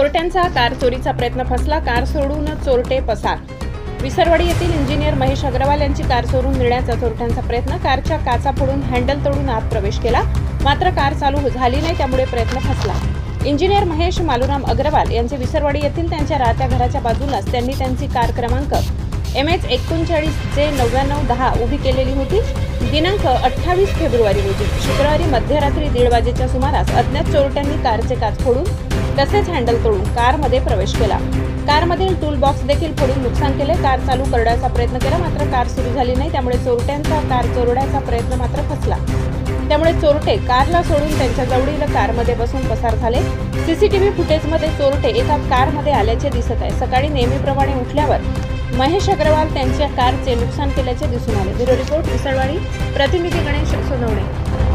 चोरट्यांचा car चोरीचा प्रयत्न फसला, कार सोडून चोरटे पसार। विसरवाडी येथील इंजिनियर महेश अग्रवाल यांची कार चोरून नेण्याचा चोरट्यांचा प्रयत्न। कारच्या काचा फोडून हँडल तोडून आत प्रवेश केला, मात्र कार चालू झाली नाही, त्यामुळे प्रयत्न फसला। इंजिनियर महेश मालुराम अग्रवाल यांचे विसरवाडी येथील त्यांच्या राहत्या घराच्या बाजूलाच त्यांनी त्यांची कार क्रमांक MH 39J9910 उभी केलेली होती। दिनांक 28 फेब्रुवारी रोजी शुक्रवारी मध्यरात्री 1:30 वाजेच्या सुमारास अज्ञात चोरट्यांनी कारचे काच फोडून तसेच हँडल तोडून कारमध्ये प्रवेश केला। कारमधील टूल बॉक्स देखील फोडून नुकसान केले। कार चालू करण्याचा प्रयत्न केला, मात्र कार सुरू झाली नाही, त्यामुळे चोरट्यांचा कार चोरण्याचा प्रयत्न मात्र फसला। त्यामुळे चोरटे कारला सोडून त्यांच्या जवळील कारमध्ये बसून पसार झाले। सीसीटीव्ही फुटेजमध्ये चोरटे एका कारमध्ये आल्याचे दिसत आहे। सकाळी नेहमीप्रमाणे उठल्यावर महेश अग्रवाल त्यांच्या कारचे नुकसान केल्याचे दिसून आले। Bureau report, Visarwadi. प्रतिनिधी गणेश सोनवणे।